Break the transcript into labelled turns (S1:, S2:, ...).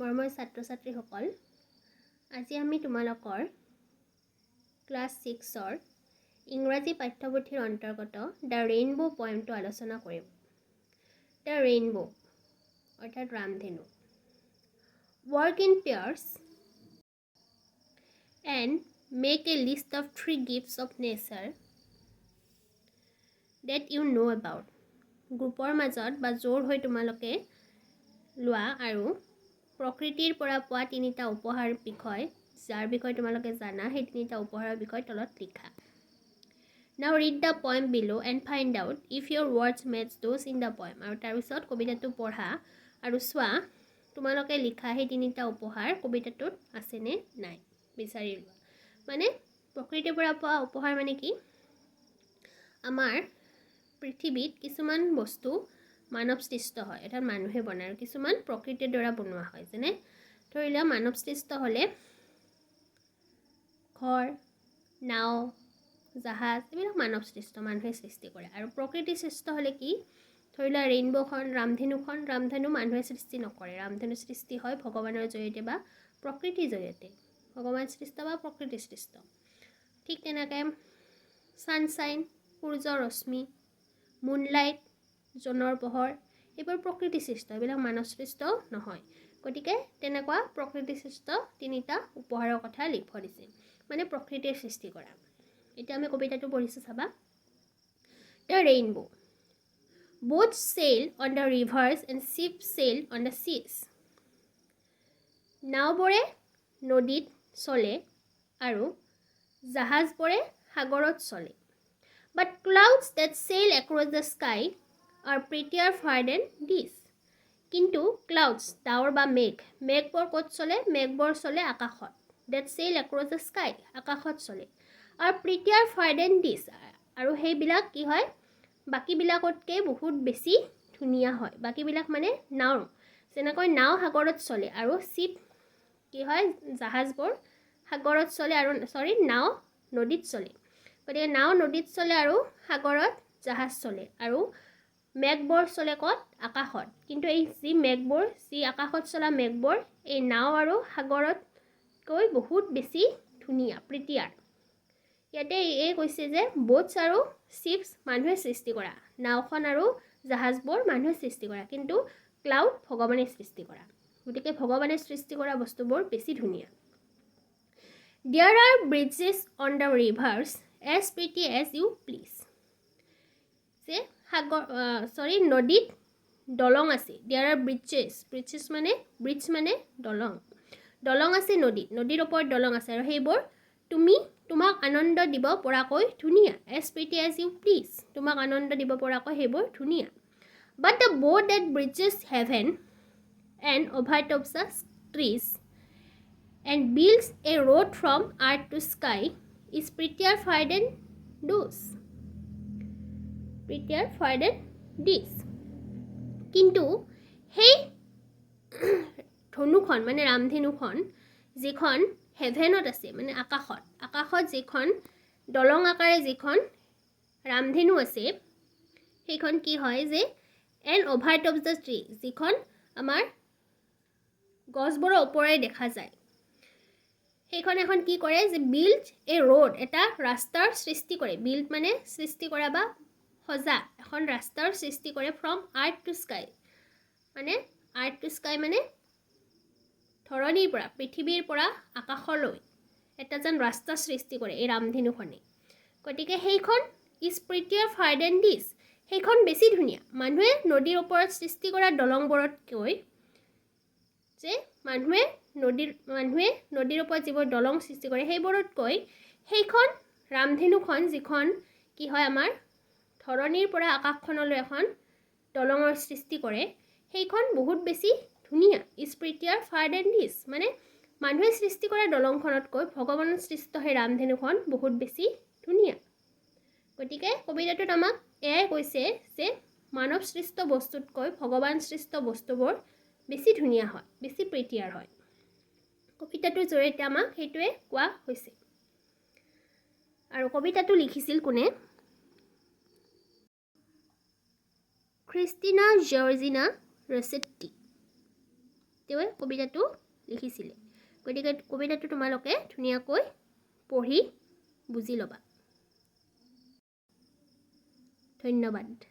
S1: মৰমৰ ছাত্ৰ-ছাত্ৰীসকল, আজি আমি তোমালোকৰ ক্লাছ 6ৰ ইংৰাজী পাঠ্যপুথিৰ অন্তৰ্গত দ্য ৰেইনবো পয়েমটো আলোচনা কৰিম। দ্য ৰেইনবো অৰ্থাৎ ৰামধেনু। Work in pairs and make a list of 3 gifts of nature that you know about. গ্ৰুপৰ মাজত বা জোৰ হৈ তোমালোকে লোৱা আৰু প্ৰকৃতিৰ পৰা পোৱা 3টা উপহাৰ বিষয় যাৰ বিষয়ে তোমালোকে জানা সেই 3টা উপহাৰৰ বিষয় তলত লিখা। Now read the poem below and find out if your words match those in the poem. আৰু তাৰ পিছত কবিতাটো পঢ়া আৰু চোৱা তোমালোকে লিখা সেই 3টা উপহাৰ কবিতাটোত আছে নে নাই বিচাৰি লোৱা। মানে প্ৰকৃতিৰ পৰা পোৱা উপহাৰ মানে কি? আমাৰ পৃথিৱীত কিছুমান বস্তু মানৱ সৃষ্ট হয়, অৰ্থাৎ মানুহে বনায়, আৰু কিছুমান প্ৰকৃতিৰ দ্বাৰা বনোৱা হয়। যেনে ধৰি লোৱা মানৱ সৃষ্ট হ'লে ঘৰ, নাও, জাহাজ এইবিলাক মানৱ সৃষ্ট, মানুহে সৃষ্টি কৰে। আৰু প্ৰকৃতি সৃষ্ট হ'লে কি? ধৰি লোৱা ৰেইনব'খন, ৰামধেনু মানুহে সৃষ্টি নকৰে। ৰামধেনু সৃষ্টি হয় ভগৱানৰ জৰিয়তে বা প্ৰকৃতিৰ জৰিয়তে। ভগৱান সৃষ্ট বা প্ৰকৃতি সৃষ্ট। ঠিক তেনেকৈ ছানশ্বাইন, সূৰ্যৰ ৰশ্মি, মুনলাইট, জোনৰ পোহৰ এইবোৰ প্ৰকৃতি সৃষ্ট, এইবিলাক মানৱ সৃষ্ট নহয়। গতিকে তেনেকুৱা প্ৰকৃতি সৃষ্ট 3টা উপহাৰৰ কথা লিখিব দিছে, মানে প্ৰকৃতিৰ সৃষ্টি কৰা। এতিয়া আমি কবিতাটো পঢ়িছোঁ চাবা। The rainbow. Boats sail on the rivers and ships sail on the seas. নাওবোৰে নদীত চলে আৰু জাহাজবোৰে সাগৰত চলে। But clouds that sail across the sky are prettier far than these. কিন্তু clouds, ডাৱৰ বা মেঘবোৰ ক'ত চলে? মেঘবোৰ চলে আকাশত। That sail across the sky, আকাশত চলে। আৰু prettier far than these, আৰু সেইবিলাক কি হয়? বাকীবিলাকতকৈ বহুত বেছি ধুনীয়া হয়। বাকীবিলাক মানে নাও, যেনেকৈ নাও সাগৰত চলে আৰু শিপ কি হয়? জাহাজবোৰ সাগৰত চলে আৰু নাও নদীত চলে। গতিকে নাও নদীত চলে আৰু সাগৰত জাহাজ চলে, আৰু মেঘবোৰ চলে ক'ত? আকাশত। কিন্তু এই যি আকাশত চলা মেঘবোৰ এই নাও আৰু সাগৰতকৈ বহুত বেছি ধুনীয়া, প্ৰিটিয়াৰ। ইয়াতে এই কৈছে যে বোটছ আৰু শিপছ মানুহে সৃষ্টি কৰা, নাওখন আৰু জাহাজবোৰ মানুহে সৃষ্টি কৰা, কিন্তু ক্লাউড ভগৱানে সৃষ্টি কৰা। গতিকে ভগৱানে সৃষ্টি কৰা বস্তুবোৰ বেছি ধুনীয়া। There are bridges on the rivers as pretty as you please. যে নদীত দলং আছে। There are bridges মানে ব্ৰিজ মানে দলং আছে নদীৰ ওপৰত দলং আছে, আৰু সেইবোৰ তোমাক আনন্দ দিব পৰাকৈ ধুনীয়া। As pretty as you please, তোমাক আনন্দ দিব পৰাকৈ সেইবোৰ ধুনীয়া। But the boat that bridges heaven and overtops the trees and builds a road from earth to sky is prettier far than those. Prettier far than this. কিন্তু সেই ধনুখন মানে ৰামধেনুখন যিখন হেভেনত আছে, মানে আকাশত যিখন দলং আকাৰে যিখন ৰামধেনু আছে, সেইখন কি হয় যে এণ্ড অভাৰটপ দ্য ট্ৰী, যিখন আমাৰ গছবোৰৰ ওপৰে দেখা যায়, সেইখন এখন কি কৰে যে বিল্ড এ ৰোড, এটা ৰাস্তাৰ সৃষ্টি কৰে। বিল্ড মানে সৃষ্টি কৰা বা সজা, এখন ৰাস্তাৰ সৃষ্টি কৰে ফ্ৰম আৰ্থ টু স্কাই, মানে আৰ্থ টু স্কাই মানে ধৰণিৰ পৰা, পৃথিৱীৰ পৰা আকাশলৈ এটা যেন ৰাস্তা সৃষ্টি কৰে এই ৰামধেনুখনে। গতিকে সেইখন ইজ প্ৰিটিয়াৰ ফাৰ দেন দিছ, সেইখন বেছি ধুনীয়া। মানুহে নদীৰ ওপৰত সৃষ্টি কৰা দলংবোৰতকৈ, যে মানুহে নদীৰ ওপৰত যিবোৰ দলং সৃষ্টি কৰে সেইবোৰতকৈ সেইখন ৰামধেনুখন যিখন কি হয় আমাৰ ধৰণিৰ পৰা আকাশখনলৈ এখন দলঙৰ সৃষ্টি কৰে, সেইখন বহুত বেছি ধুনীয়া। ইজ প্ৰিটিয়াৰ ফাৰ দেন দিছ, মানে মানুহে সৃষ্টি কৰা দলংখনতকৈ ভগৱানৰ সৃষ্ট সেই ৰামধেনুখন বহুত বেছি ধুনীয়া। গতিকে কবিতাটোত আমাক এয়াই কৈছে যে মানৱ সৃষ্ট বস্তুতকৈ ভগৱান সৃষ্ট বস্তুবোৰ বেছি ধুনীয়া হয়, বেছি প্ৰিটিয়াৰ হয়। কবিতাটোৰ জৰিয়তে আমাক সেইটোৱে কোৱা হৈছে। আৰু কবিতাটো লিখিছিল কোনে? Christina Georgina Rossetti. তেওঁৱে কবিতাটো লিখিছিলে গতিকে কবিতাটো তোমালোকে ধুনীয়াকৈ পঢ়ি বুজি ল'বা ধন্যবাদ